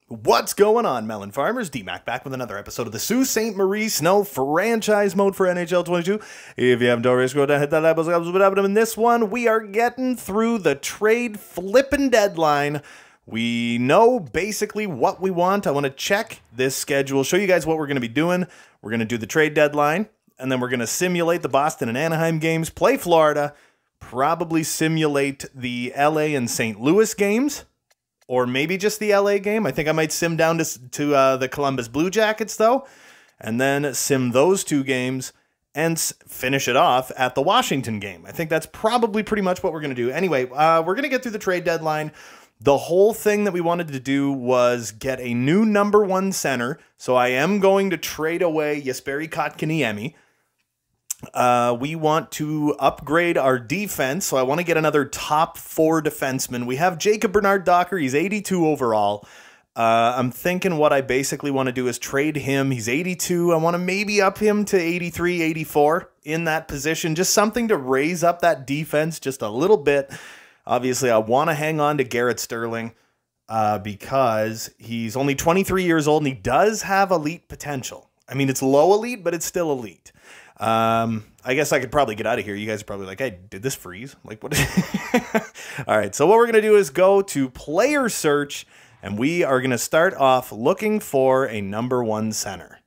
What's going on, melon farmers? D-Mac back with another episode of the Sault Ste. Marie Snow franchise mode for NHL 22. If you haven't already, go down, hit that like button. In this one, we are getting through the trade flipping deadline. We know basically what we want. I want to check this schedule, show you guys what we're going to be doing. We're going to do the trade deadline, and then we're going to simulate the Boston and Anaheim games, play Florida, probably simulate the LA and St. Louis games. Or maybe just the LA game. I think I might sim down to the Columbus Blue Jackets, though. And then sim those two games and finish it off at the Washington game. I think that's probably pretty much what we're going to do. Anyway, we're going to get through the trade deadline. The whole thing that we wanted to do was get a new #1 center. So I am going to trade away Jesperi Kotkaniemi. We want to upgrade our defense, so I want to get another top 4 defenseman. We have Jacob Bernard-Docker. He's 82 overall. I'm thinking what I basically want to do is trade him. He's 82. I want to maybe up him to 83, 84 in that position. Just something to raise up that defense just a little bit. Obviously, I want to hang on to Garrett Sterling because he's only 23 years old, and he does have elite potential. I mean, it's low elite, but it's still elite. I guess I could probably get out of here. You guys are probably like, hey, did this freeze? Like, what? All right. So what we're going to do is go to player search, and we are going to start off looking for a #1 center.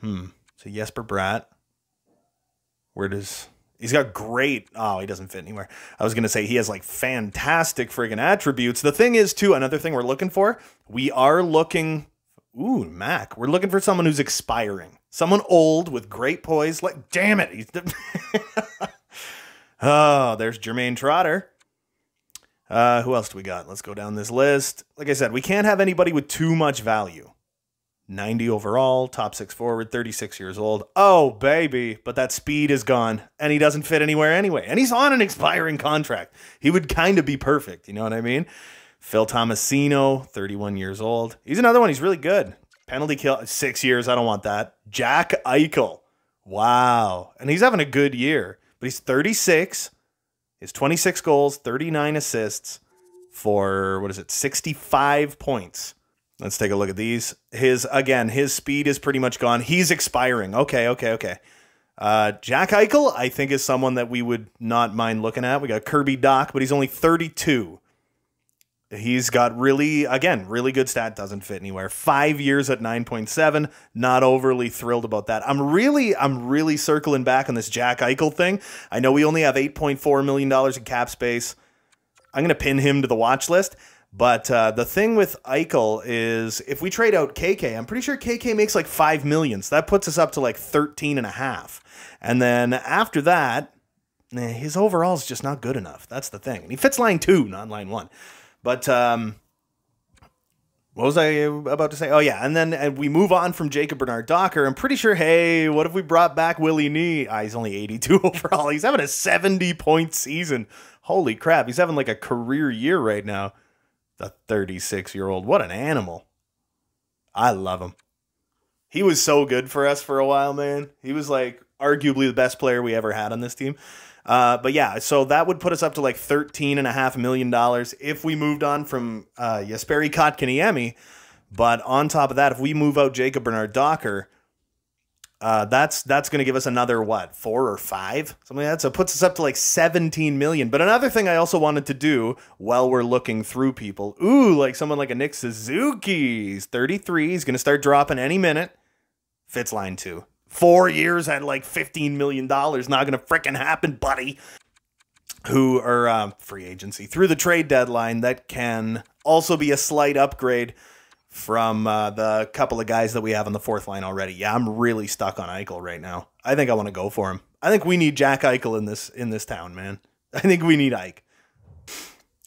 So Jesper Bratt, he's got great, he doesn't fit anywhere. I was going to say he has like fantastic friggin' attributes. The thing is too, another thing we're looking for, we are looking, Mac, we're looking for someone who's expiring. Someone old with great poise. Like, damn it. Oh, there's Jermaine Trotter. Who else do we got? Let's go down this list. Like I said, we can't have anybody with too much value. 90 overall, top 6 forward, 36 years old. Oh, baby. But that speed is gone, and he doesn't fit anywhere anyway. And he's on an expiring contract. He would kind of be perfect. You know what I mean? Phil Tomasino, 31 years old. He's another one. He's really good. Penalty kill, 6 years. I don't want that. Jack Eichel. Wow. And he's having a good year. But he's 36. He has 26 goals, 39 assists for, 65 points. Let's take a look at these. His speed is pretty much gone. He's expiring. Okay. Jack Eichel, I think, is someone that we would not mind looking at. We got Kirby Dach, but he's only 32. He's got really good stat, doesn't fit anywhere. 5 years at 9.7. Not overly thrilled about that. I'm really circling back on this Jack Eichel thing. I know we only have $8.4 million in cap space. I'm going to pin him to the watch list. But the thing with Eichel is if we trade out KK, I'm pretty sure KK makes like $5 million. So that puts us up to like 13.5. And then after that, his overall is just not good enough. That's the thing. And he fits line 2, not line 1. But what was I about to say? Oh, yeah. And then we move on from Jacob Bernard-Docker. I'm pretty sure, hey, what if we brought back Willie Nee? He's only 82 overall. He's having a 70-point season. Holy crap. He's having like a career year right now. The 36-year-old. What an animal. I love him. He was so good for us for a while, man. He was like arguably the best player we ever had on this team. But yeah, so that would put us up to like $13.5 million if we moved on from Jesperi Kotkaniemi. But on top of that, if we move out Jacob Bernard-Docker, that's going to give us another, 4 or 5? Something like that. So it puts us up to like $17 million. But another thing I also wanted to do while we're looking through people, like someone like a Nick Suzuki. He's 33. He's going to start dropping any minute. Fits line 2. 4 years at like $15 million. Not going to frickin' happen, buddy. Who are free agency through the trade deadline. That can also be a slight upgrade from the couple of guys that we have on the 4th line already. Yeah, I'm really stuck on Eichel right now. I think I want to go for him. I think we need Jack Eichel in this town, man. I think we need Ike.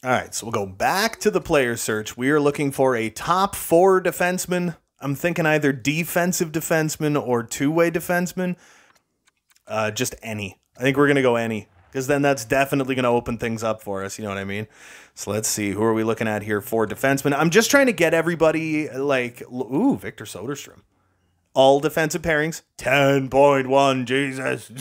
All right, so we'll go back to the player search. We are looking for a top 4 defenseman. I'm thinking either defensive defenseman or two-way defenseman. Just any. I think we're going to go any. Because then that's definitely going to open things up for us. You know what I mean? So let's see. Who are we looking at here for defensemen? I'm just trying to get everybody like... Victor Soderstrom. All defensive pairings. 10.1. Jesus.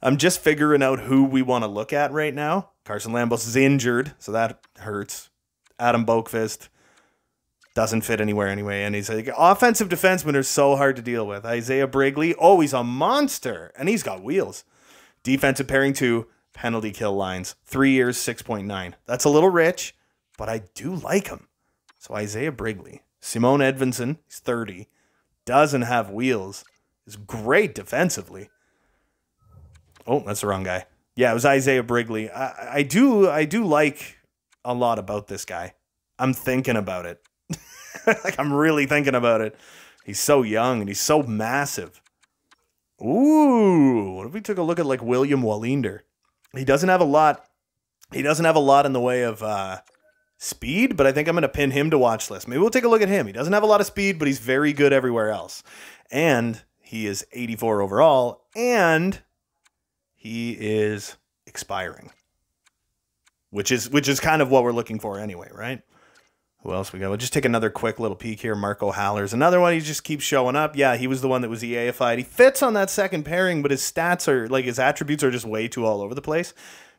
I'm just figuring out who we want to look at right now. Carson Lambos is injured, so that hurts. Adam Boqvist. Doesn't fit anywhere anyway. And he's like, offensive defensemen are so hard to deal with. Isaiah Brigley, oh, he's a monster. And he's got wheels. Defensive pairing 2, penalty kill lines. 3 years, 6.9. That's a little rich, but I do like him. So Isaiah Brigley. Simone Edvinsson, he's 30. Doesn't have wheels. Is great defensively. Oh, that's the wrong guy. Yeah, it was Isaiah Brigley. I do like a lot about this guy. I'm thinking about it. Like, I'm really thinking about it. He's so young and he's so massive. Ooh, what if we took a look at like William Wallinder? He doesn't have a lot. He doesn't have a lot in the way of speed, but I think I'm going to pin him to watch list. Maybe we'll take a look at him. He doesn't have a lot of speed, but he's very good everywhere else. And he is 84 overall, and he is expiring, which is kind of what we're looking for anyway, right? Who else we got? We'll just take another quick little peek here. Marco Haller's another one. He just keeps showing up. Yeah, he was the one that was EAFI'd. He fits on that second pairing, but his stats are, like, his attributes are just way too all over the place.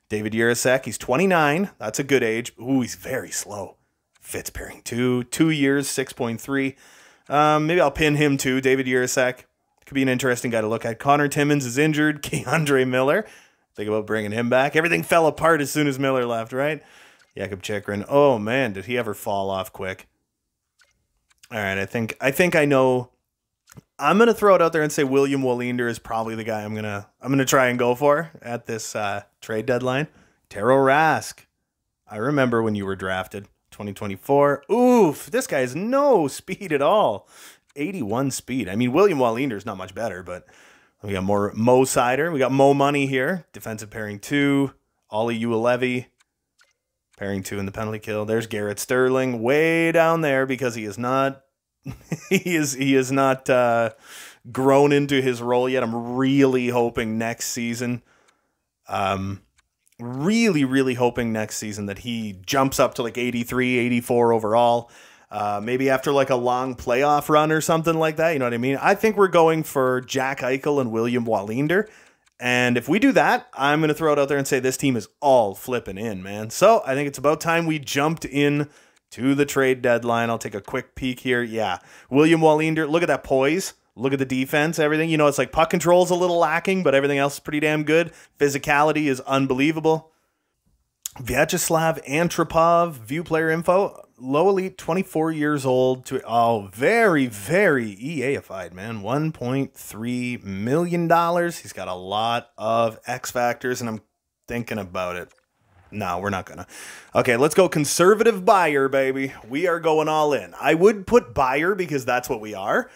David Jirasek, he's 29. That's a good age. Ooh, he's very slow. Fits pairing 2. 2 years, 6.3. Maybe I'll pin him too. David Jirasek. Could be an interesting guy to look at. Connor Timmins is injured. Keandre Miller. Think about bringing him back. Everything fell apart as soon as Miller left, right? Jakub Chikrin. Oh, man, did he ever fall off quick? All right, I think I know. I'm going to throw it out there and say William Wallinder is probably the guy I'm gonna try and go for at this trade deadline. Taro Rask. I remember when you were drafted, 2024. Oof, this guy has no speed at all. 81 speed. I mean, William Wallinder is not much better, but we got more Mo Sider. We got Mo Money here. Defensive pairing 2. Ollie Uelevi. Pairing 2 in the penalty kill. There's Garrett Sterling way down there because he is not he is not grown into his role yet. I'm really hoping next season really hoping next season that he jumps up to like 83, 84 overall. Maybe after like a long playoff run or something like that. You know what I mean? I think we're going for Jack Eichel and William Wallinder. And if we do that, I'm going to throw it out there and say this team is all flipping in, man. So I think it's about time we jumped in to the trade deadline. I'll take a quick peek here. Yeah, William Wallinder, look at that poise. Look at the defense, everything. You know, it's like puck control's a little lacking, but everything else is pretty damn good. Physicality is unbelievable. Vyacheslav Antropov, view player info. Low elite, 24 years old. Very, very EAFI'd, man. $1.3 million. He's got a lot of X factors, and I'm thinking about it. No, we're not going to. Okay, let's go conservative buyer, baby. We are going all in. I would put buyer because that's what we are,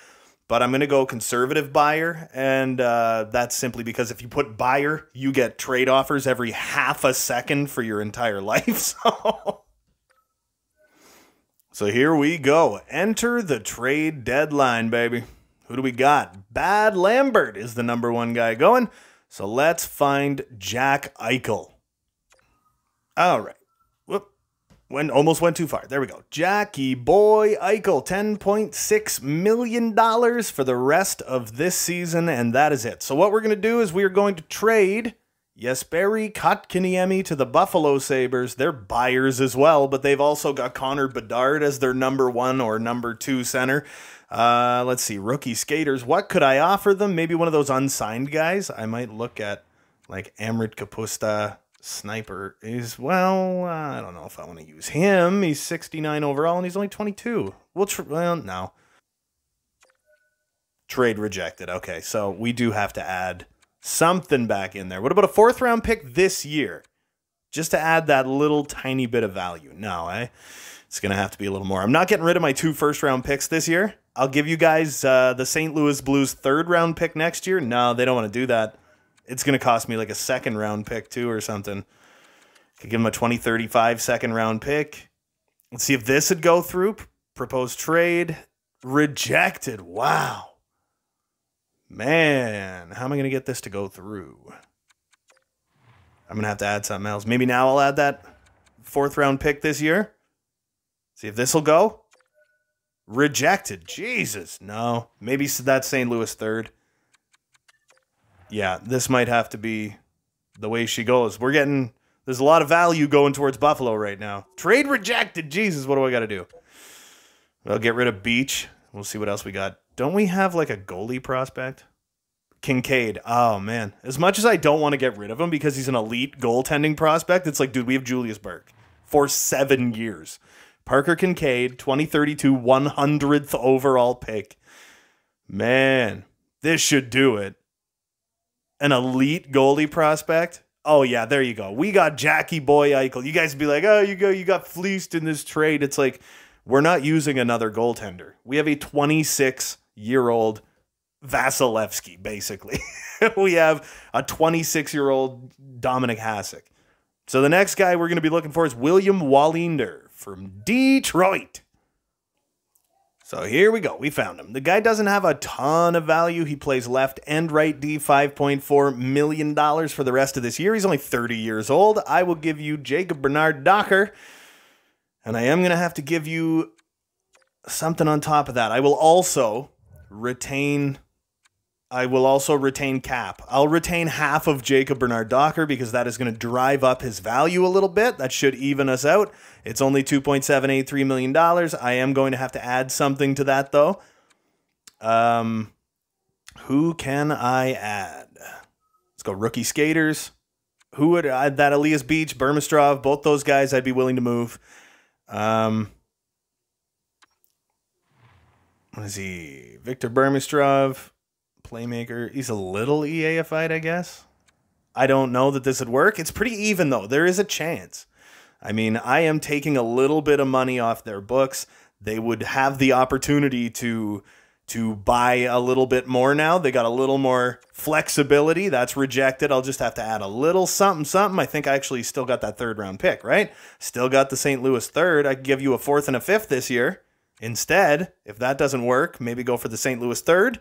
but I'm going to go conservative buyer, and that's simply because if you put buyer, you get trade offers every half a second for your entire life, So here we go. Enter the trade deadline, baby. Who do we got? Bad Lambert is the number 1 guy going. So let's find Jack Eichel. All right. Whoop. Almost went too far. There we go. Jackie Boy Eichel. $10.6 million for the rest of this season, and that is it. So what we're going to do is we are going to trade Jesperi Kotkaniemi to the Buffalo Sabres. They're buyers as well, but they've also got Connor Bedard as their number 1 or number 2 center. Let's see, rookie skaters. What could I offer them? Maybe one of those unsigned guys. I might look at like AMRIT Kapusta. Sniper is, well, I don't know if I want to use him. He's 69 overall and he's only 22. Well, no. Trade rejected. Okay, so we do have to add something back in there. What about a 4th round pick this year? Just to add that little tiny bit of value. No, it's going to have to be a little more. I'm not getting rid of my 2 first round picks this year. I'll give you guys the St. Louis Blues 3rd round pick next year. No, they don't want to do that. It's going to cost me like a 2nd round pick too or something. Could give him a 2035 2nd round pick. Let's see if this would go through. Proposed trade. Rejected. Wow. Man, how am I going to get this to go through? I'm going to have to add something else. Maybe now I'll add that 4th round pick this year. See if this will go. Rejected. Jesus. No. Maybe that's St. Louis 3rd. Yeah, this might have to be the way she goes. There's a lot of value going towards Buffalo right now. Trade rejected. Jesus, what do I got to do? We'll get rid of Beach. We'll see what else we got. Don't we have like a goalie prospect? Kincaid. Oh, man. As much as I don't want to get rid of him because he's an elite goaltending prospect, it's like, dude, we have Julius Burke for 7 years. Parker Kincaid, 2032, 100th overall pick. Man, this should do it. An elite goalie prospect? Oh, yeah, there you go. We got Jackie Boy Eichel. You guys would be like, oh, you got fleeced in this trade. It's like, we're not using another goaltender. We have a 26-year-old Vasilevsky, basically. We have a 26-year-old Dominic Hasek. So the next guy we're going to be looking for is William Wallinder from Detroit. So here we go. We found him. The guy doesn't have a ton of value. He plays left and right D, $5.4 million for the rest of this year. He's only 30 years old. I will give you Jacob Bernard Docker. And I am going to have to give you something on top of that. I will also retain Cap. I'll retain half of Jacob Bernard Docker because that is going to drive up his value a little bit. That should even us out. It's only $2.783 million. I am going to have to add something to that, though. Who can I add? Let's go rookie skaters. Who would add that? Elias Beach, Burmistrov, both those guys I'd be willing to move. What is he? Victor Burmistrov. Playmaker. He's a little EAFI'd, I guess. I don't know that this would work. It's pretty even, though. There is a chance. I mean, I am taking a little bit of money off their books. They would have the opportunity to buy a little bit more now. They got a little more flexibility. That's rejected. I'll just have to add a little something. I think I actually still got that 3rd-round pick, right? Still got the St. Louis 3rd. I could give you a 4th and a 5th this year. Instead, if that doesn't work, maybe go for the St. Louis 3rd.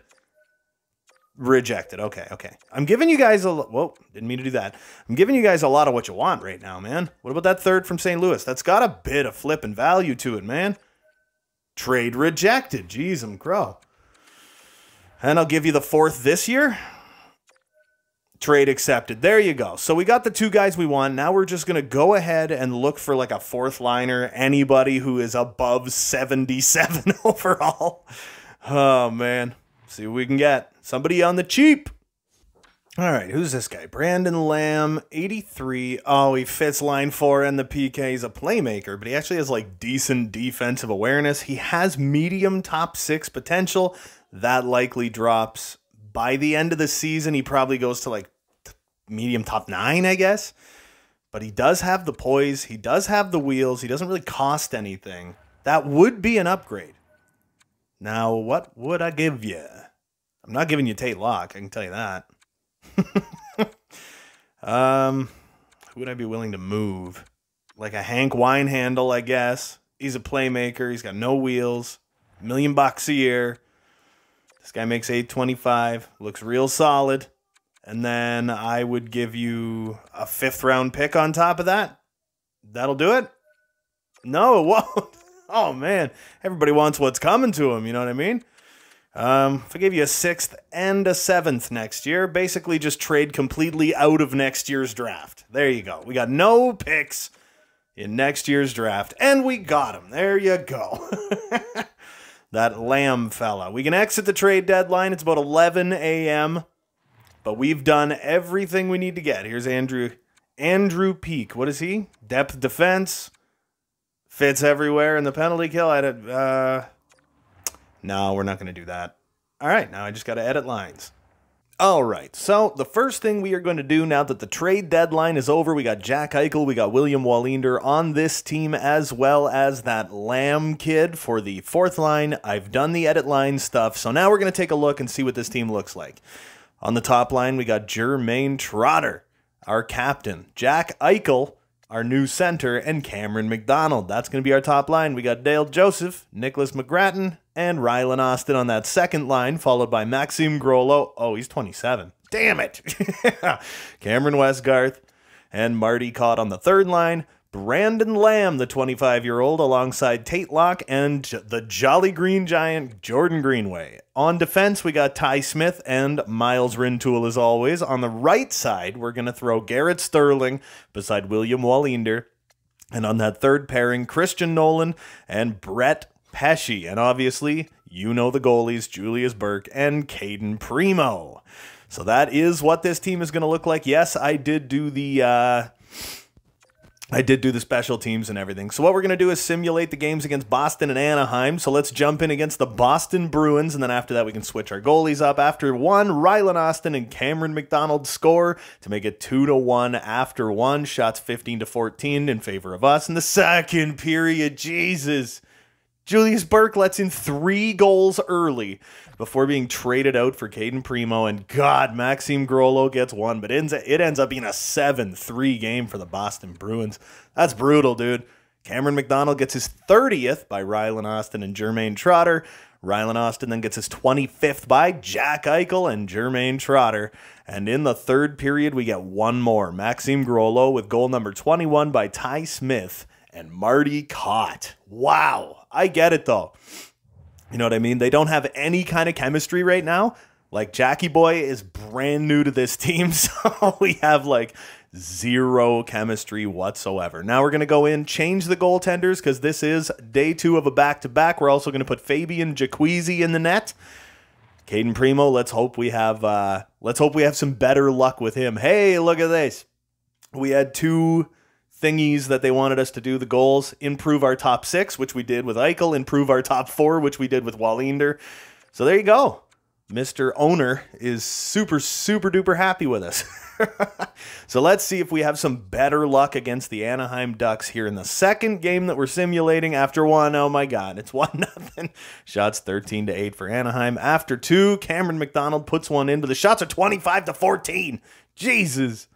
Rejected. Okay. I'm giving you guys whoa, didn't mean to do that. I'm giving you guys a lot of what you want right now, man. What about that 3rd from St. Louis? That's got a bit of flipping value to it, man. Trade rejected. Jeez, I'm crow. And I'll give you the 4th this year. Trade accepted. There you go. So we got the 2 guys we want. Now we're just going to go ahead and look for like a 4th liner. Anybody who is above 77 overall. Oh, man. See what we can get. Somebody on the cheap. All right, who's this guy? Brandon Lamb, 83. Oh, he fits line 4 and the PK. He's a playmaker, but he actually has like decent defensive awareness. He has medium top 6 potential. That likely drops by the end of the season. He probably goes to like medium top 9, I guess. But he does have the poise. He does have the wheels. He doesn't really cost anything. That would be an upgrade. Now, what would I give you? I'm not giving you Tate Locke, I can tell you that. Who would I be willing to move? Like a Hank Winehandle, I guess. He's a playmaker. He's got no wheels. $1 million a year. This guy makes $825. Looks real solid. And then I would give you a 5th-round pick on top of that. That'll do it? No, it won't. Oh, man. Everybody wants what's coming to him, you know what I mean? If I gave you a 6th and a 7th next year, basically just trade completely out of next year's draft. There you go. We got no picks in next year's draft, and we got him. There you go. That Lamb fella. We can exit the trade deadline. It's about 11 a.m., but we've done everything we need to get. Here's Andrew Peeke. What is he? Depth defense. Fits everywhere in the penalty kill. No, we're not going to do that. All right, now I just got to edit lines. All right, so the first thing we are going to do now that the trade deadline is over, we got Jack Eichel, we got William Wallinder on this team, as well as that Lamb kid for the 4th line. I've done the edit line stuff, so now we're going to take a look and see what this team looks like. On the top line, we got Jermaine Trotter, our captain, Jack Eichel, our new center, and Cameron McDonald. That's going to be our top line. We got Dale Joseph, Nicholas McGrattan, and Rylan Austin on that 2nd line, followed by Maxime Grollo. Oh, he's 27. Damn it. Cameron Westgarth and Marty Cott on the 3rd line. Brandon Lamb, the 25-year-old, alongside Tate Locke and the Jolly Green Giant, Jordan Greenway. On defense, we got Ty Smith and Miles Rintoul, as always. On the right side, we're going to throw Garrett Sterling beside William Wallinder. And on that 3rd pairing, Christian Nolan and Brett Pesci. And obviously, you know the goalies, Julius, Burke, and Caden Primo. So that is what this team is going to look like. Yes, I did do the special teams and everything. So what we're going to do is simulate the games against Boston and Anaheim. So let's jump in against the Boston Bruins, and then after that we can switch our goalies up. After one, RYLAN Austin and Cameron McDonald score to make it 2-1 after one. Shots 15-14 in favor of us. In the second period, Jesus, Julius Burke lets in 3 goals early before being traded out for Caden Primo, and God, Maxime Grollo gets one, but it ends up being a 7-3 game for the Boston Bruins. That's brutal, dude. Cameron McDonald gets his 30th by RYLAN Austin and Jermaine Trotter. RYLAN Austin then gets his 25th by Jack Eichel and Jermaine Trotter. And in the third period, we get one more. Maxime Grollo with goal number 21 by Ty Smith and Marty Cott. Wow. I get it, though. You know what I mean? They don't have any kind of chemistry right now. Like, Jackie Boy is brand new to this team, so we have, like, zero chemistry whatsoever. Now we're going to go in, change the goaltenders, because this is day 2 of a back-to-back. We're also going to put Fabian Jacquizzi in the net. Caden Primo, let's hope we have some better luck with him. Hey, look at this. We had 2 thingies that they wanted us to do, the goals, improve our top 6, which we did with Eichel, improve our top 4, which we did with Wallinder. So there you go. Mr. Owner is super, super duper happy with us. So let's see if we have some better luck against the Anaheim Ducks here in the second game that we're simulating. After 1, oh my God, it's 1-0. Shots 13-8 for Anaheim. After 2, Cameron McDonald puts one in, but the shots are 25-14. Jesus.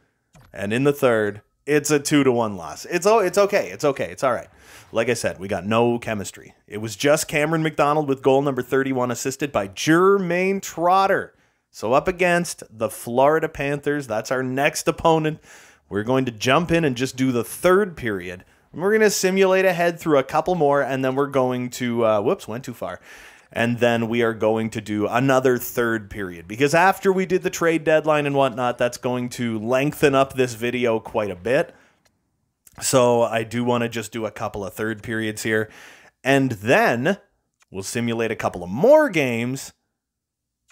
And in the third, it's a 2-1 loss. It's okay. It's okay. It's all right. Like I said, we got no chemistry. It was just Cameron McDonald with goal number 31 assisted by Jermaine Trotter. So up against the Florida Panthers, that's our next opponent. We're going to jump in and just do the third period. We're going to simulate ahead through a couple more, and then we're going to, whoops, went too far. And then we are going to do another third period, because after we did the trade deadline and whatnot, that's going to lengthen up this video quite a bit. So I do want to just do a couple of third periods here, and then we'll simulate a couple of more games.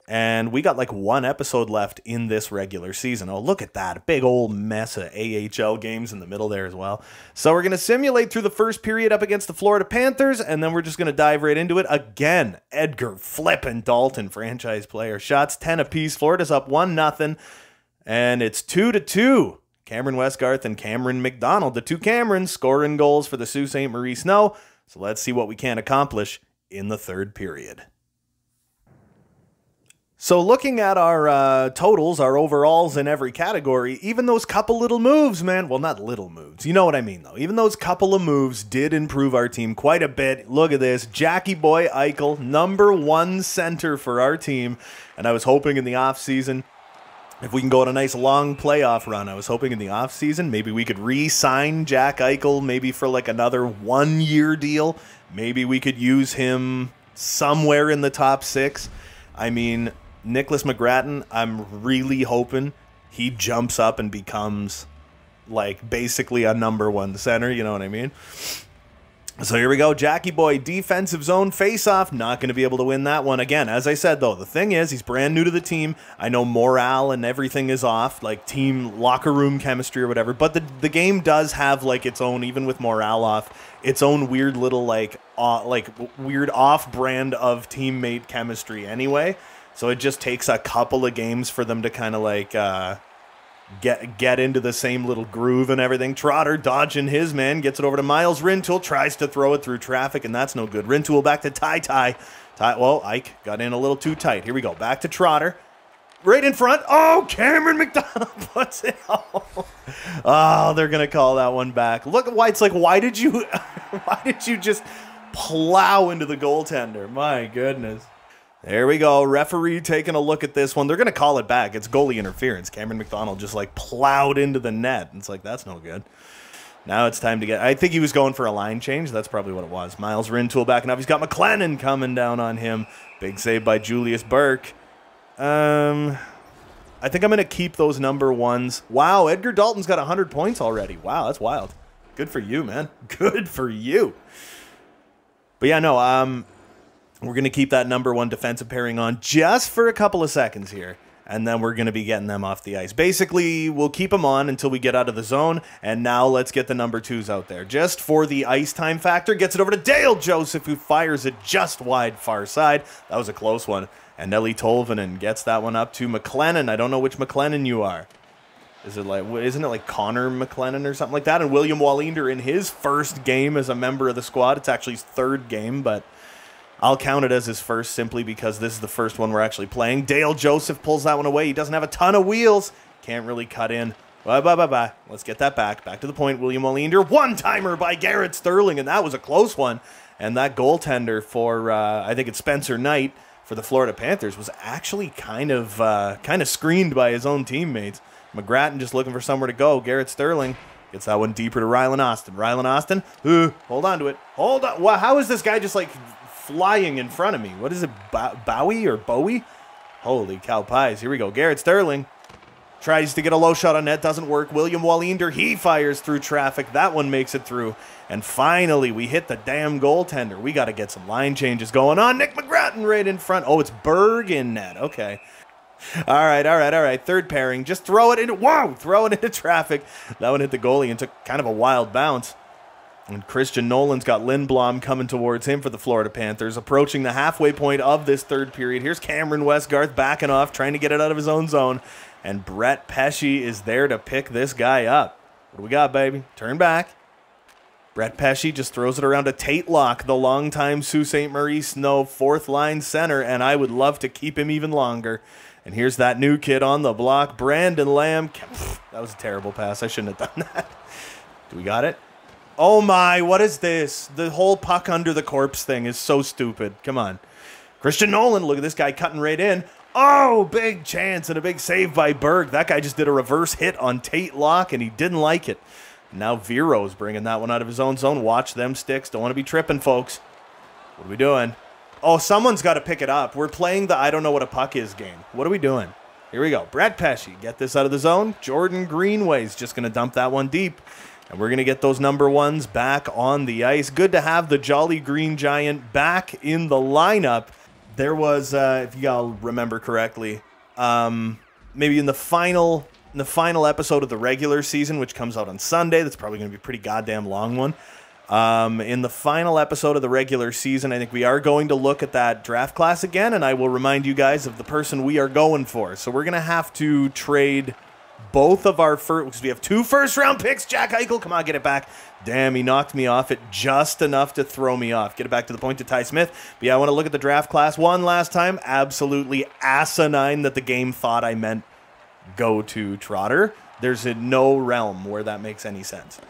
And we got like 1 episode left in this regular season. Oh, look at that. A big old mess of AHL games in the middle there as well. So we're going to simulate through the first period up against the Florida Panthers, and then we're just going to dive right into it. Again, Edgar flippin' Dalton, franchise player. Shots 10 apiece. Florida's up 1-0, and it's 2-2. Cameron Westgarth and Cameron McDonald, the 2 Camerons, scoring goals for the Sault Ste. Marie Snow. So let's see what we can accomplish in the third period. So looking at our totals, our overalls in every category, even those couple little moves, man, well, not little moves, you know what I mean, though. Even those couple of moves did improve our team quite a bit. Look at this. Jackie Boy Eichel, #1 center for our team. And I was hoping in the offseason, if we can go on a nice long playoff run, I was hoping in the offseason maybe we could re-sign Jack Eichel, maybe for like another 1-year deal. Maybe we could use him somewhere in the top 6. I mean, Nicholas McGrattan, I'm really hoping he jumps up and becomes like basically a #1 center, you know what I mean? So here we go. Jackie Boy, defensive zone face-off. Not going to be able to win that one. Again, as I said, though, the thing is, he's brand new to the team. I know morale and everything is off, like team locker room chemistry or whatever. But the game does have like its own, even with morale off, its own weird little like weird off-brand of teammate chemistry anyway. So it just takes a couple of games for them to kind of like get into the same little groove and everything. Trotter dodging his man, gets it over to Miles Rintoul, tries to throw it through traffic, and that's no good. Rintoul back to Ty. Well, Ike got in a little too tight. Here we go. Back to Trotter. Right in front. Oh, Cameron McDonald puts it home. Oh, they're going to call that one back. Look at why it's like, why did you just plow into the goaltender? My goodness. There we go. Referee taking a look at this one. They're going to call it back. It's goalie interference. Cameron McDonald just like plowed into the net. It's like, that's no good. Now it's time to get... I think he was going for a line change. That's probably what it was. Miles Rintoul backing up. He's got McLennan coming down on him. Big save by Julius Burke. I think I'm going to keep those #1s. Wow, Edgar Dalton's got 100 points already. Wow, that's wild. Good for you, man. Good for you. But yeah, no, we're going to keep that number 1 defensive pairing on just for a couple of seconds here. And then we're going to be getting them off the ice. Basically, we'll keep them on until we get out of the zone. And now let's get the number 2s out there. Just for the ice time factor, gets it over to Dale Joseph, who fires it just wide far side. That was a close one. And Nelly Tolvanen gets that one up to McLennan. I don't know which McLennan you are. Isn't it like Connor McLennan or something like that? And William Wallinder in his first game as a member of the squad. It's actually his 3rd game, but I'll count it as his first simply because this is the first one we're actually playing. Dale Joseph pulls that one away. He doesn't have a ton of wheels. Can't really cut in. Bye. Let's get that back. Back to the point. William Wallinder. One-timer by Garrett Sterling, and that was a close one. And that goaltender for, I think it's Spencer Knight for the Florida Panthers was actually kind of screened by his own teammates. McGrattan just looking for somewhere to go. Garrett Sterling gets that one deeper to Rylan Austin. Rylan Austin, hold on to it. Hold on. Wow, how is this guy just like flying in front of me? What is it, Bowie or Bowie? Holy cow pies. Here we go. Garrett Sterling tries to get a low shot on net. Doesn't work. William Wallinder, he fires through traffic. That one makes it through. And finally, we hit the damn goaltender. We got to get some line changes going on. Nick McGrattan right in front. Oh, it's Berg in net. Okay. All right. 3rd pairing. Just throw it into, throw it into traffic. That one hit the goalie and took kind of a wild bounce. And Christian Nolan's got Lindblom coming towards him for the Florida Panthers, approaching the halfway point of this 3rd period. Here's Cameron Westgarth backing off, trying to get it out of his own zone. And Brett Pesce is there to pick this guy up. What do we got, baby? Turn back. Brett Pesce just throws it around to Tate Locke, the longtime Sault Ste. Marie Snow 4th-line center, and I would love to keep him even longer. And here's that new kid on the block, Brandon Lamb. That was a terrible pass. I shouldn't have done that. Do we got it? Oh my, what is this? The whole puck under the corpse thing is so stupid. Come on. Christian Nolan, look at this guy cutting right in. Oh, big chance and a big save by Berg. That guy just did a reverse hit on Tate Locke, and he didn't like it. Now Vero's bringing that one out of his own zone. Watch them sticks. Don't want to be tripping, folks. What are we doing? Oh, someone's got to pick it up. We're playing the I don't know what a puck is game. What are we doing? Here we go. Brett Pesce, get this out of the zone. Jordan Greenway's just going to dump that one deep. And we're going to get those number 1s back on the ice. Good to have the Jolly Green Giant back in the lineup. There was, if you all remember correctly, maybe in the final episode of the regular season, which comes out on Sunday, that's probably going to be a pretty goddamn long one. In the final episode of the regular season, I think we are going to look at that draft class again, and I will remind you guys of the person we are going for. So we're going to have to trade both of our first, because we have 2 first-round picks. Jack Eichel, come on, get it back. Damn, he knocked me off it just enough to throw me off. Get it back to the point to Ty Smith. But yeah, I want to look at the draft class one last time. Absolutely asinine that the game thought I meant go to Trotter. There's no realm where that makes any sense.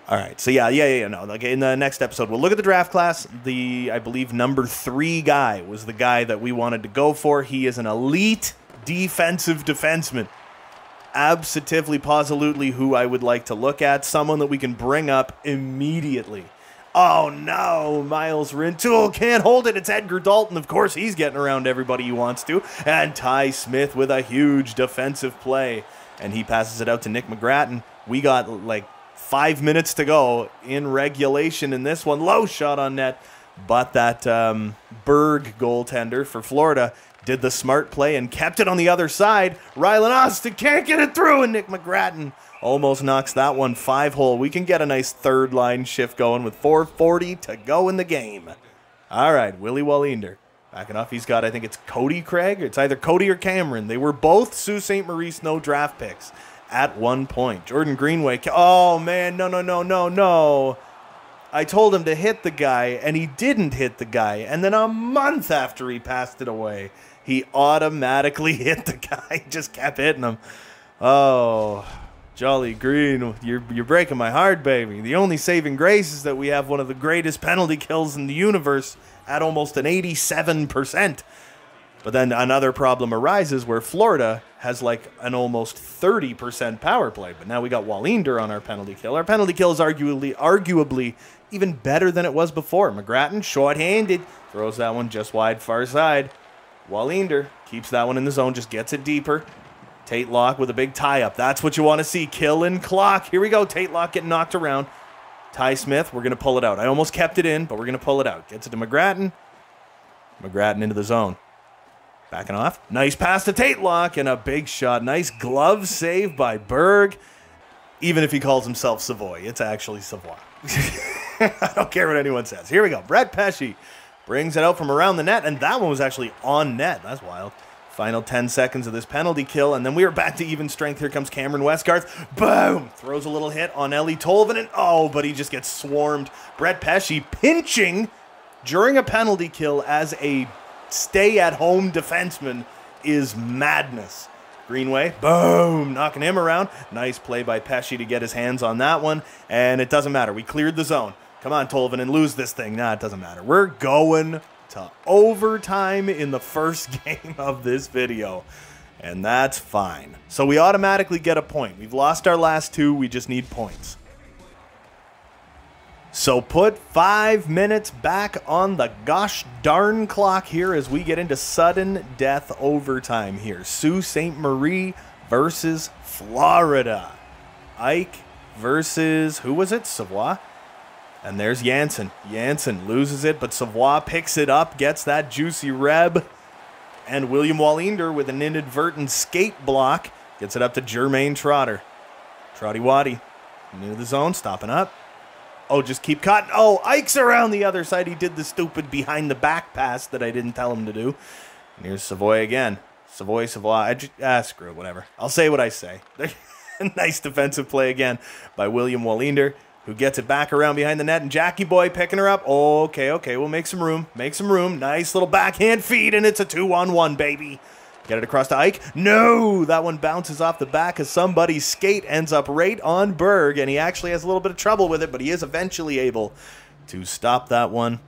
All right, so no. Like in the next episode, we'll look at the draft class. I believe number 3 guy was the guy that we wanted to go for. He is an elite defensive defenseman. Absolutely, positively who I would like to look at. Someone that we can bring up immediately. Oh no, Miles Rintoul can't hold it. It's Edgar Dalton. Of course, he's getting around everybody he wants to. And Ty Smith with a huge defensive play. And he passes it out to Nick McGrattan. We got like 5 minutes to go in regulation in this one. Low shot on net. But that Berg goaltender for Florida did the smart play and kept it on the other side. Rylan Austin can't get it through, and Nick McGrattan almost knocks that one 5-hole. We can get a nice 3rd line shift going with 4:40 to go in the game. All right, Willie Wallinder backing off. He's got, I think it's Cody Craig. It's either Cody or Cameron. They were both Sault Ste. Marie Snow draft picks at one point. Jordan Greenway. Oh, man, no. I told him to hit the guy, and he didn't hit the guy. And then a month after he passed it away, he automatically hit the guy. Just kept hitting him. Oh, Jolly Green, you're breaking my heart, baby. The only saving grace is that we have one of the greatest penalty kills in the universe at almost an 87%. But then another problem arises where Florida has like an almost 30% power play. But now we got Wallinder on our penalty kill. Our penalty kill is arguably even better than it was before. McGrattan, short-handed, throws that one just wide far side. Wallinder keeps that one in the zone, just gets it deeper. Tate Locke with a big tie-up. That's what you want to see. Kill and clock. Here we go. Tate Locke getting knocked around. Ty Smith, we're going to pull it out. I almost kept it in, but we're going to pull it out. Gets it to McGrattan. McGrattan into the zone. Backing off. Nice pass to Tatelock and a big shot. Nice glove save by Berg. Even if he calls himself Savoy, it's actually Savoy. I don't care what anyone says. Here we go. Brett Pesce brings it out from around the net, and that one was actually on net. That's wild. Final 10 seconds of this penalty kill, and then we are back to even strength. Here comes Cameron Westgarth. Boom! Throws a little hit on Eeli Tolvanen. Oh, but he just gets swarmed. Brett Pesce pinching during a penalty kill as a stay-at-home defenseman is madness. Greenway, boom, knocking him around. Nice play by Pesce to get his hands on that one, and it doesn't matter. We cleared the zone. Come on, Tolvanen, lose this thing. Nah, it doesn't matter. We're going to overtime in the first game of this video, and that's fine. So we automatically get a point. We've lost our last two. We just need points. So put 5 minutes back on the gosh darn clock here as we get into sudden death overtime here. Sault Ste. Marie versus Florida. Ike versus, who was it? Savoie. And there's Janssen. Janssen loses it, but Savoie picks it up, gets that juicy reb. And William Wallinder with an inadvertent skate block gets it up to Jermaine Trotter. Trotty Waddy into the zone, stopping up. Oh, just keep cutting. Oh, Ike's around the other side. He did the stupid behind the back pass that I didn't tell him to do. And here's Savoy again. Savoy. Screw it, whatever. I'll say what I say. Nice defensive play again by William Wallinder, who gets it back around behind the net. And Jackie Boy picking her up. Okay, we'll make some room. Make some room. Nice little backhand feed, and it's a 2-on-1, baby. Get it across to Ike. No! That one bounces off the back as somebody's skate ends up right on Berg, and he actually has a little bit of trouble with it, but he is eventually able to stop that one.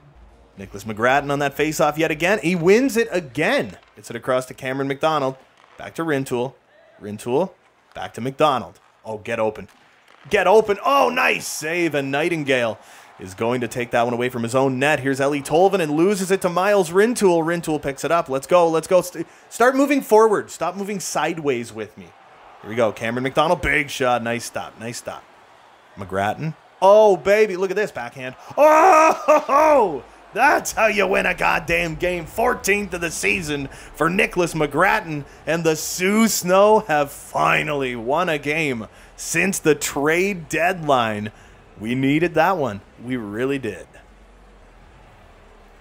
Nicholas McGrattan on that face-off yet again. He wins it again. Gets it across to Cameron McDonald. Back to Rintoul. Rintoul. Back to McDonald. Oh, get open. Get open. Oh, nice save, and Nightingale is going to take that one away from his own net. Here's Eeli Tolvanen and loses it to Miles Rintoul. Rintoul picks it up. Let's go. Let's go. Start moving forward. Stop moving sideways with me. Here we go. Cameron McDonald. Big shot. Nice stop. Nice stop. McGrattan. Oh, baby. Look at this backhand. Oh, that's how you win a goddamn game. 14th of the season for Nicholas McGrattan. And the Soo Snow have finally won a game since the trade deadline. We needed that one. We really did.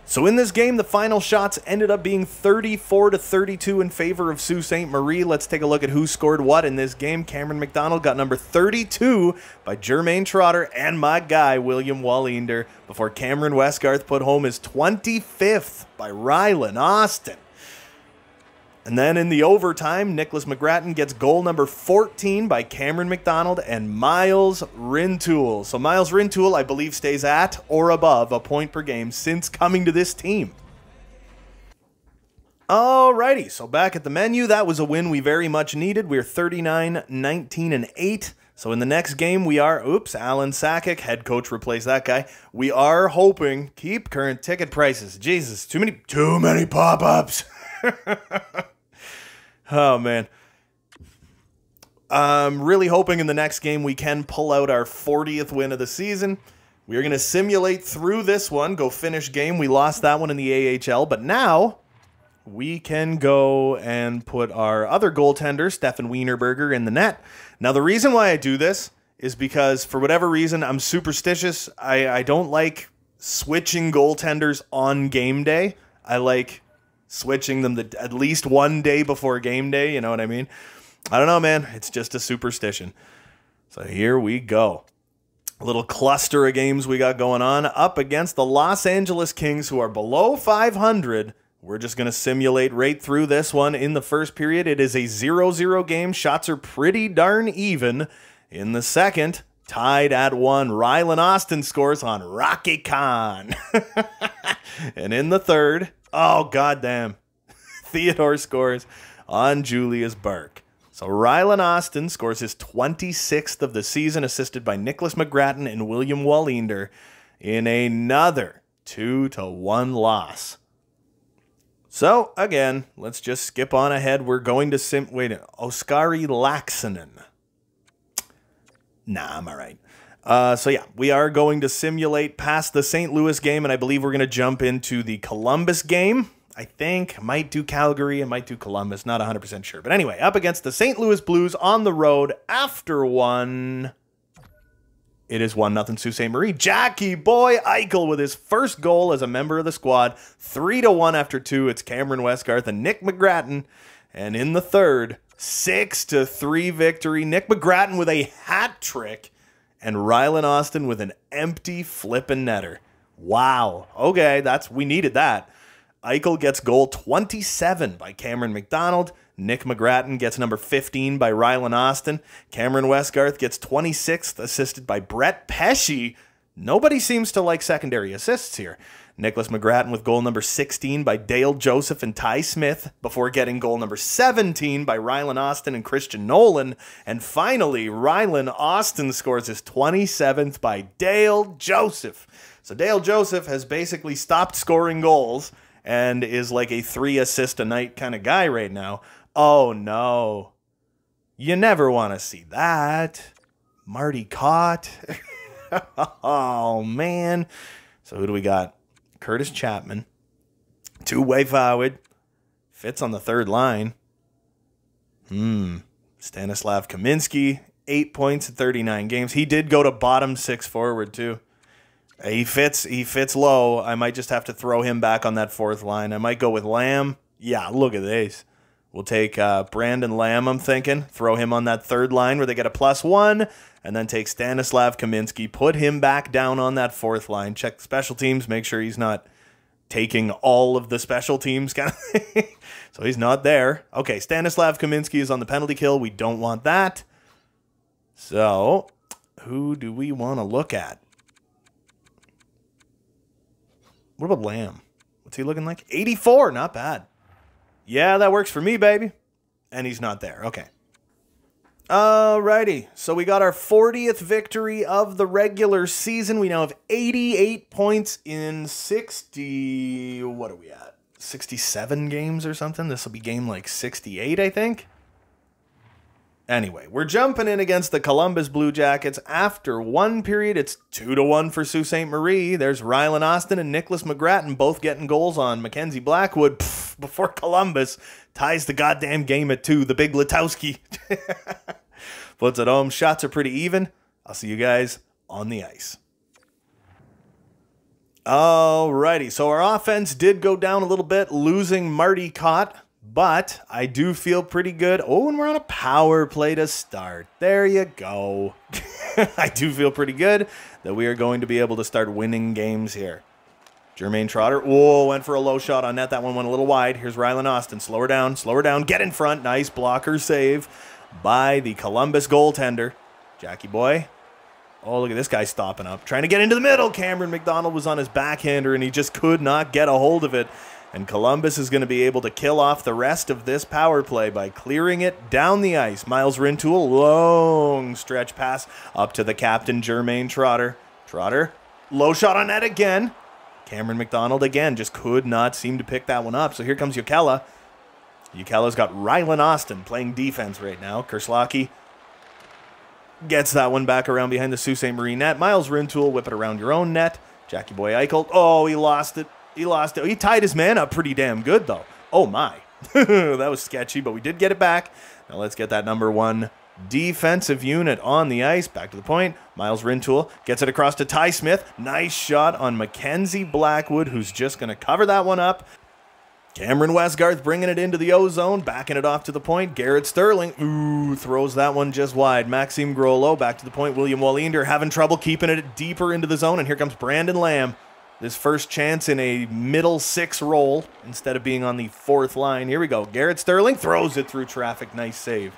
So in this game, the final shots ended up being 34-32 in favor of Sault Ste. Marie. Let's take a look at who scored what in this game. Cameron McDonald got number 32 by Jermaine Trotter and my guy, William Wallinder, before Cameron Westgarth put home his 25th by Rylan Austin. And then in the overtime, Nicholas McGrattan gets goal number 14 by Cameron McDonald and Miles Rintoul. So Miles Rintoul, I believe, stays at or above a point per game since coming to this team. Alrighty, so back at the menu, that was a win we very much needed. We're 39-19-8. So in the next game, we are, Alan Sakic, head coach, replace that guy. We are hoping, keep current ticket prices. Jesus, too many pop-ups. Oh, man. I'm really hoping in the next game we can pull out our 40th win of the season. We're going to simulate through this one, go finish game. We lost that one in the AHL, but now we can go and put our other goaltender, Stefan Wienerberger, in the net. Now, the reason why I do this is because, for whatever reason, I'm superstitious. I don't like switching goaltenders on game day. I like switching them at least one day before game day, you know what I mean? I don't know, man. It's just a superstition. So here we go. A little cluster of games we got going on up against the Los Angeles Kings, who are below 500. We're just going to simulate right through this one in the first period. It is a 0-0 game. Shots are pretty darn even. In the second, tied at 1. Rylan Austin scores on Rocky Khan. And in the third, oh, goddamn, Theodore scores on Julius Burke. So Rylan Austin scores his 26th of the season, assisted by Nicholas McGrattan and William Wallinder in another 2-1 loss. So, again, let's just skip on ahead. We're going to Oskari Laaksonen. Nah, I'm all right. So yeah, we are going to simulate past the St. Louis game, and I believe we're going to jump into the Columbus game. I think might do Calgary and might do Columbus, not 100% sure. But anyway, up against the St. Louis Blues on the road after one. It is 1-0 Sault Ste. Marie. Jackie boy EICHEL with his first goal as a member of the squad. 3-1 after 2. It's Cameron Westgarth and Nick McGrattan. And in the third, 6-3 victory. Nick McGrattan with a hat trick. And RYLAN Austin with an empty flippin' netter. Wow. Okay, we needed that. EICHEL gets goal 27 by Cameron McDonald. Nick McGrattan gets number 15 by RYLAN Austin. Cameron Westgarth gets 26th, assisted by Brett Pesce. Nobody seems to like secondary assists here. Nicholas McGrattan with goal number 16 by Dale Joseph and Ty Smith, before getting goal number 17 by RYLAN Austin and Christian Nolan. And finally, RYLAN Austin scores his 27th by Dale Joseph. So Dale Joseph has basically stopped scoring goals and is like a 3-assist-a-night kind of guy right now. Oh, no. You never want to see that. Marty caught. Oh, man. So who do we got? Curtis Chapman. Two-way forward. Fits on the third line. Stanislav Kaminsky. 8 points in 39 games. He did go to bottom six forward, too. He fits low. I might just have to throw him back on that fourth line. I might go with Lamb. Yeah, look at this. We'll take Brandon Lamb, I'm thinking. Throw him on that third line where they get a +1. And then take Stanislav Kaminsky. Put him back down on that fourth line. Check the special teams. Make sure he's not taking all of the special teams kind of thing. So he's not there. Okay, Stanislav Kaminsky is on the penalty kill. We don't want that. So who do we want to look at? What about Lamb? What's he looking like? 84, not bad. Yeah, that works for me, baby. And he's not there. Okay. Alrighty. So we got our 40th victory of the regular season. We now have 88 points in 60... What are we at? 67 games or something? This will be game like 68, I think. Anyway, we're jumping in against the Columbus Blue Jackets. After one period, it's 2-1 for Sault Ste. Marie. There's RYLAN Austin and Nicholas McGrattan both getting goals on Mackenzie Blackwood before Columbus ties the goddamn game at 2. The big Letowski puts it home. Shots are pretty even. I'll see you guys on the ice. Alrighty, so our offense did go down a little bit, losing Marty Cott. But I do feel pretty good. Oh, and we're on a power play to start. There you go. I do feel pretty good that we are going to be able to start winning games here. Jermaine Trotter. Whoa, went for a low shot on net. That one went a little wide. Here's RYLAN Austin. Slow her down. Slow her down. Get in front. Nice blocker save by the Columbus goaltender. Jackie boy. Oh, look at this guy stopping up. Trying to get into the middle. Cameron McDonald was on his backhander, and he just could not get a hold of it. And Columbus is going to be able to kill off the rest of this power play by clearing it down the ice. Miles Rintoul, long stretch pass up to the captain, Jermaine Trotter. Trotter, low shot on net again. Cameron McDonald again just could not seem to pick that one up. So here comes Ukela. Ukela's got RYLAN Austin playing defense right now. Kerslake gets that one back around behind the Sault Ste. Marie net. Miles Rintoul, whip it around your own net. Jackie boy EICHEL. Oh, he lost it. He lost it. He tied his man up pretty damn good, though. Oh, my. That was sketchy, but we did get it back. Now let's get that number 1 defensive unit on the ice. Back to the point. Miles Rintoul gets it across to Ty Smith. Nice shot on Mackenzie Blackwood, who's just going to cover that one up. Cameron Westgarth bringing it into the O-zone, backing it off to the point. Garrett Sterling, throws that one just wide. Maxime Groslo back to the point. William Wallinder having trouble keeping it deeper into the zone, and here comes Brandon Lamb. This first chance in a middle 6 role instead of being on the 4th line. Here we go. Garrett Sterling throws it through traffic. Nice save.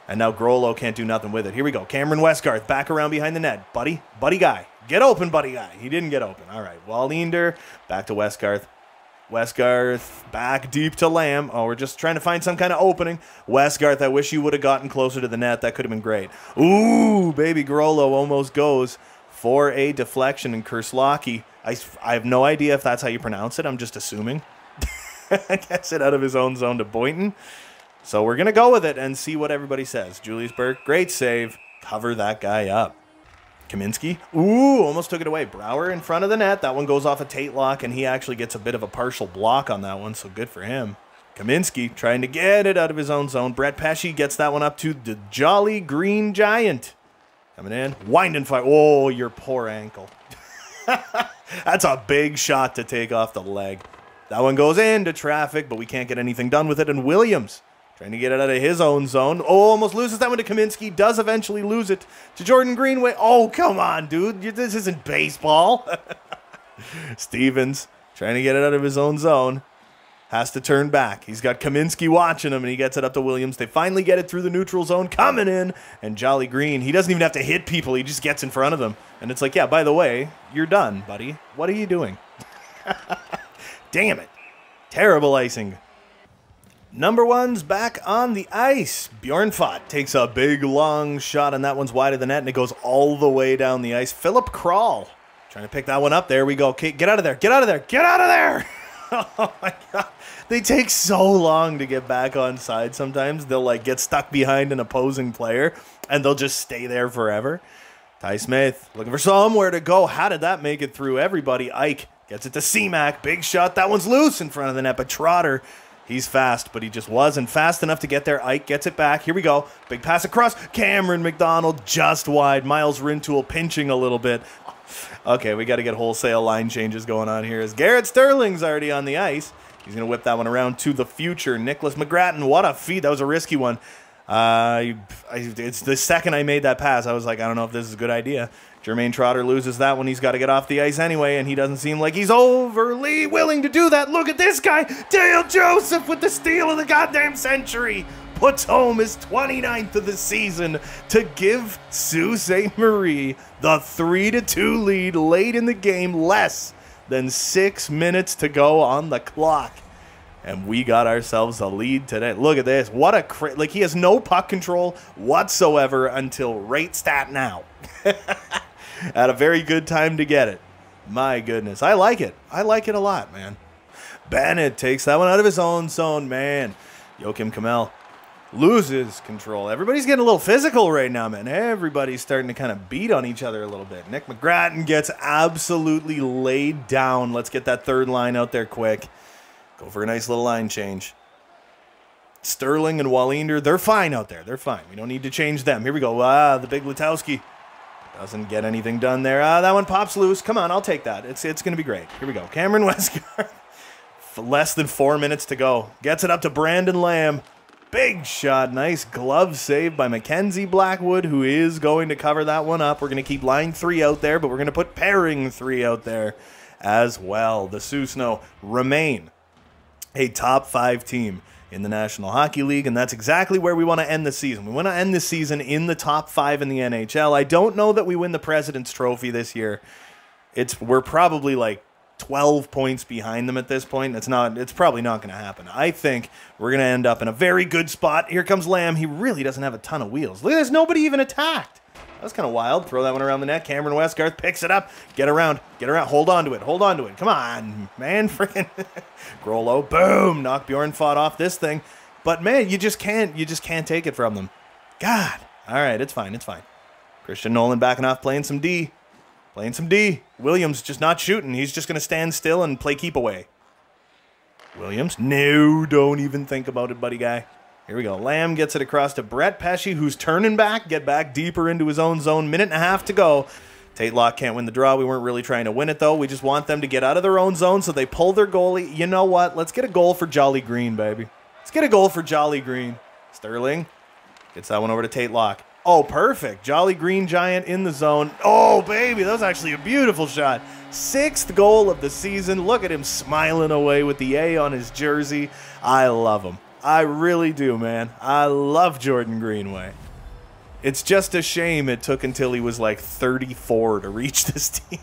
And now Groslo can't do nothing with it. Here we go. Cameron Westgarth back around behind the net. Buddy guy. Get open, buddy guy. He didn't get open. All right. Wallinder back to Westgarth. Westgarth back deep to Lamb. Oh, we're just trying to find some kind of opening. Westgarth, I wish you would have gotten closer to the net. That could have been great. Ooh, baby Groslo almost goes for a deflection, and Kerslake, I have no idea if that's how you pronounce it. I'm just assuming. Gets it out of his own zone to Boynton. So we're going to go with it and see what everybody says. Julius Burke, great save. Cover that guy up. Kaminsky. Ooh, almost took it away. Brouwer in front of the net. That one goes off a Tate lock, and he actually gets a bit of a partial block on that one, so good for him. Kaminsky trying to get it out of his own zone. Brett Pesce gets that one up to the Jolly Green Giant. Coming in. Wind and fire. Oh, your poor ankle. That's a big shot to take off the leg. That one goes into traffic, but we can't get anything done with it. And Williams trying to get it out of his own zone. Oh, almost loses that one to Kaminsky. Does eventually lose it to Jordan Greenway. Oh, come on, dude. This isn't baseball. Stevens trying to get it out of his own zone. Has to turn back. He's got Kaminsky watching him, and he gets it up to Williams. They finally get it through the neutral zone. Coming in, and Jolly Green, he doesn't even have to hit people. He just gets in front of them. And it's like, yeah, by the way, you're done, buddy. What are you doing? Damn it. Terrible icing. Number one's back on the ice. Bjornfot takes a big, long shot, and that one's wide of the net, and it goes all the way down the ice. Philip Kral trying to pick that one up. There we go. Okay, get out of there. Get out of there. Get out of there. Oh, my God. They take so long to get back on side sometimes. They'll, like, get stuck behind an opposing player, and they'll just stay there forever. Ty Smith looking for somewhere to go. How did that make it through everybody? Ike gets it to C-Mac. Big shot. That one's loose in front of the net, but Trotter, he's fast, but he just wasn't fast enough to get there. Ike gets it back. Here we go. Big pass across. Cameron McDonald just wide. Miles Rintoul pinching a little bit. Okay, we got to get wholesale line changes going on here as Garrett Sterling's already on the ice. He's going to whip that one around to the future. Nicholas McGrattan, what a feed. That was a risky one. It's the second I made that pass, I was like, I don't know if this is a good idea. Jermaine Trotter loses that one. He's got to get off the ice anyway, and he doesn't seem like he's overly willing to do that. Look at this guy, Dale Joseph, with the steal of the goddamn century. Puts home his 29th of the season to give Sault Ste. Marie the 3-2 lead late in the game, less than 6 minutes to go on the clock. And we got ourselves a lead today. Look at this. What a like, he has no puck control whatsoever until right stat now. At a very good time to get it. My goodness. I like it. I like it a lot, man. Bennett takes that one out of his own zone, man. Joakim Kamel loses control. Everybody's getting a little physical right now, man. Everybody's starting to kind of beat on each other a little bit. Nick McGrattan gets absolutely laid down. Let's get that third line out there quick. Go for a nice little line change. Sterling and Wallinder, they're fine out there. They're fine. We don't need to change them. Here we go. The big Lutowski doesn't get anything done there. That one pops loose. Come on, I'll take that. It's going to be great. Here we go. Cameron Westgard. Less than 4 minutes to go. Gets it up to Brandon Lamb. Big shot. Nice glove save by Mackenzie Blackwood, who is going to cover that one up. We're going to keep line 3 out there, but we're going to put pairing 3 out there as well. The Soo Snow remain a top 5 team in the National Hockey League, and that's exactly where we want to end the season. We want to end the season in the top 5 in the NHL. I don't know that we win the President's Trophy this year. We're probably like 12 points behind them at this point. It's probably not going to happen. I think we're going to end up in a very good spot. Here comes Lamb. He really doesn't have a ton of wheels. Look at this. Nobody even attacked. That was kind of wild. Throw that one around the net. Cameron Westgarth picks it up. Get around. Get around. Hold on to it. Hold on to it. Come on, man. Freaking Grollo. Boom. Knock Bjornfot off this thing. But, man, you just can't take it from them. God. All right. It's fine. It's fine. Christian Nolan backing off, playing some D. Playing some D. Williams just not shooting. He's just going to stand still and play keep away. Williams. No, don't even think about it, buddy guy. Here we go. Lamb gets it across to Brett Pesce, who's turning back. Get back deeper into his own zone. Minute and a half to go. Tate Lock can't win the draw. We weren't really trying to win it, though. We just want them to get out of their own zone, so they pull their goalie. You know what? Let's get a goal for Jolly Green, baby. Let's get a goal for Jolly Green. Sterling gets that one over to Tate Lock. Oh, perfect. Jolly Green Giant in the zone. Oh, baby, that was actually a beautiful shot. 6th goal of the season. Look at him smiling away with the A on his jersey. I love him. I really do, man. I love Jordan Greenway. It's just a shame it took until he was like 34 to reach this team.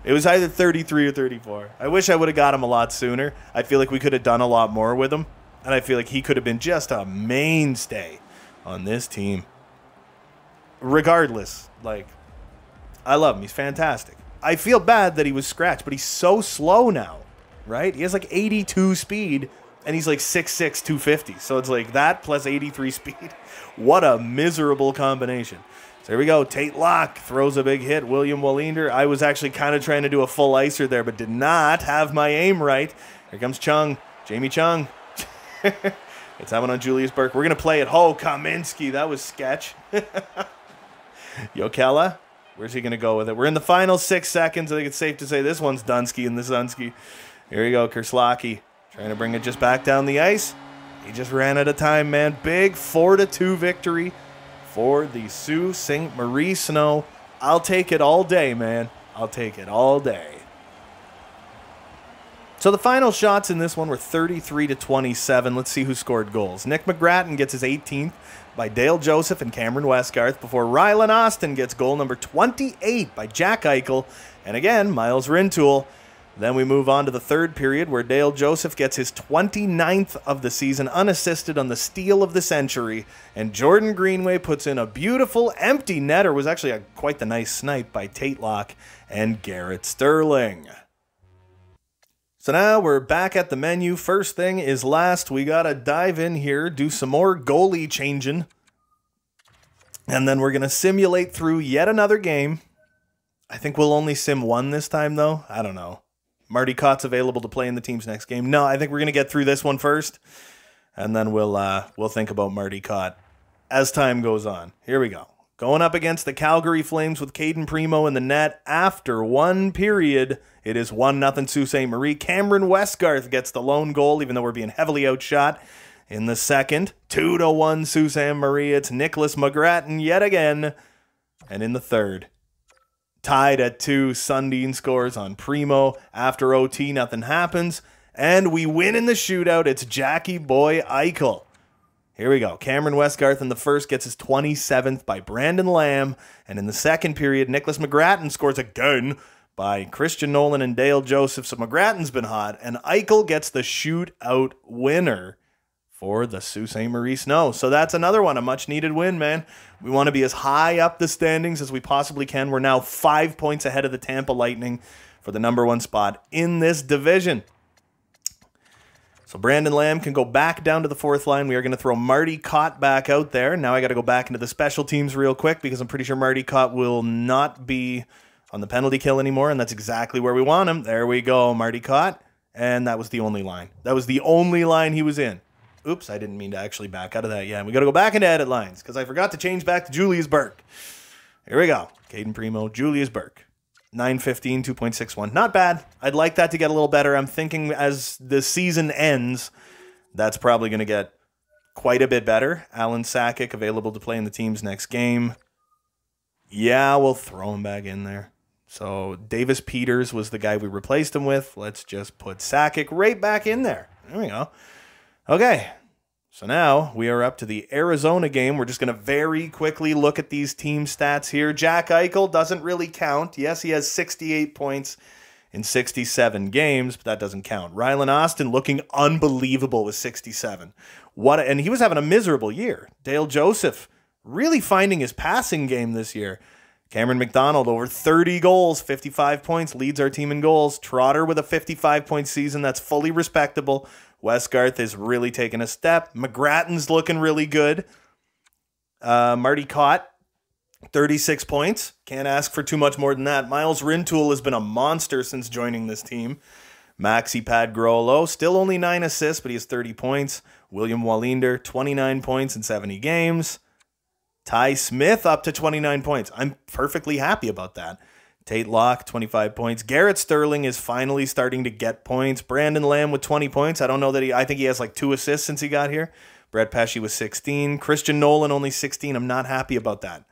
It was either 33 or 34. I wish I would have got him a lot sooner. I feel like we could have done a lot more with him. And I feel like he could have been just a mainstay on this team. Regardless, like, I love him. He's fantastic. I feel bad that he was scratched, but he's so slow now, right? He has like 82 speed, and he's like 6'6", 250. So it's like that plus 83 speed. What a miserable combination. So here we go. Tate Locke throws a big hit. William Wallinder. I was actually kind of trying to do a full icer there, but did not have my aim right. Here comes Chung. Jamie Chung. It's that one on Julius Burke. We're going to play it. Oh, Kaminsky. That was sketch. Jokela. Where's he going to go with it? We're in the final 6 seconds. I think it's safe to say this one's Dunsky and this Dunsky. Here we go. Kerslaki trying to bring it just back down the ice. He just ran out of time, man. Big 4-2 victory for the Sault Ste. Marie Snow. I'll take it all day, man. I'll take it all day. So the final shots in this one were 33-27. Let's see who scored goals. Nick McGrattan gets his 18th by Dale Joseph and Cameron Westgarth before Rylan Austin gets goal number 28 by Jack Eichel. And again, Miles Rintoul. Then we move on to the third period where Dale Joseph gets his 29th of the season unassisted on the steal of the century. And Jordan Greenway puts in a beautiful empty netter. It was actually quite the nice snipe by Tate Locke and Garrett Sterling. So now we're back at the menu. First thing is last. We got to dive in here, do some more goalie changing. And then we're going to simulate through yet another game. I think we'll only sim one this time, though. I don't know. Marty Cott's available to play in the team's next game. No, I think we're going to get through this one first, and then we'll think about Marty Cott as time goes on. Here we go. Going up against the Calgary Flames with Caden Primo in the net. After one period, it is 1-0 Sault Ste. Marie. Cameron Westgarth gets the lone goal, even though we're being heavily outshot. In the second, 2-1 Sault Ste. Marie. It's Nicholas McGrattan yet again. And in the third, tied at 2, Sundin scores on Primo. After OT, nothing happens. And we win in the shootout. It's Jackie Boy Eichel. Here we go. Cameron Westgarth in the first gets his 27th by Brandon Lamb. And in the second period, Nicholas McGrattan scores again by Christian Nolan and Dale Joseph. So McGrattan's been hot. And Eichel gets the shootout winner for the Sault Ste. Marie Snow. So that's another one, a much-needed win, man. We want to be as high up the standings as we possibly can. We're now 5 points ahead of the Tampa Lightning for the #1 spot in this division. So Brandon Lamb can go back down to the fourth line. We are going to throw Marty Cott back out there. Now I got to go back into the special teams real quick because I'm pretty sure Marty Cott will not be on the penalty kill anymore, and that's exactly where we want him. There we go, Marty Cott. And that was the only line. That was the only line he was in. Oops, I didn't mean to actually back out of that. Yeah, we got to go back into edit lines because I forgot to change back to Julius Burke. Here we go. Caden Primo, Julius Burke. 915, 2.61. Not bad. I'd like that to get a little better. I'm thinking as the season ends, that's probably going to get quite a bit better. Alan Sakic available to play in the team's next game. Yeah, we'll throw him back in there. So Davis Peters was the guy we replaced him with. Let's just put Sakic right back in there. There we go. Okay. So now we are up to the Arizona game. We're just going to very quickly look at these team stats here. Jack Eichel doesn't really count. Yes, he has 68 points in 67 games, but that doesn't count. Rylan Austin looking unbelievable with 67. And he was having a miserable year. Dale Joseph really finding his passing game this year. Cameron McDonald over 30 goals, 55 points, leads our team in goals. Trotter with a 55-point season. That's fully respectable. Westgarth is really taking a step. McGrattan's looking really good. Marty Cott, 36 points. Can't ask for too much more than that. Miles Rintoul has been a monster since joining this team. Maxi Padgrolo, still only 9 assists, but he has 30 points. William Wallinder, 29 points in 70 games. Ty Smith up to 29 points. I'm perfectly happy about that. Tate Locke, 25 points. Garrett Sterling is finally starting to get points. Brandon Lamb with 20 points. I don't know that I think he has like 2 assists since he got here. Brett Pesce with 16. Christian Nolan only 16. I'm not happy about that.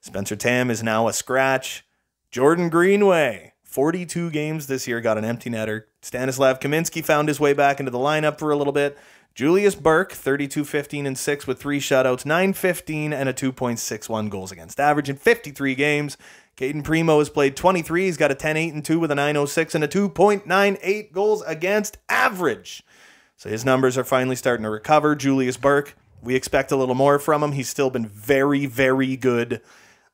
Spencer Tam is now a scratch. Jordan Greenway, 42 games this year, got an empty netter. Stanislav Kaminsky found his way back into the lineup for a little bit. Julius Burke, 32, 15, and 6 with 3 shutouts, 9-15, and a 2.61 goals against average in 53 games. Caden Primo has played 23. He's got a 10-8-2 with a 9.06 and a 2.98 goals against average. So his numbers are finally starting to recover. Julius Burke, we expect a little more from him. He's still been very, very good.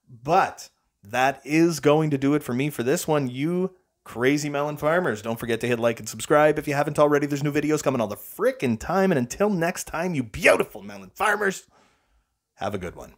But that is going to do it for me for this one. You crazy melon farmers. Don't forget to hit like and subscribe if you haven't already. There's new videos coming all the frickin' time. And until next time, you beautiful melon farmers, have a good one.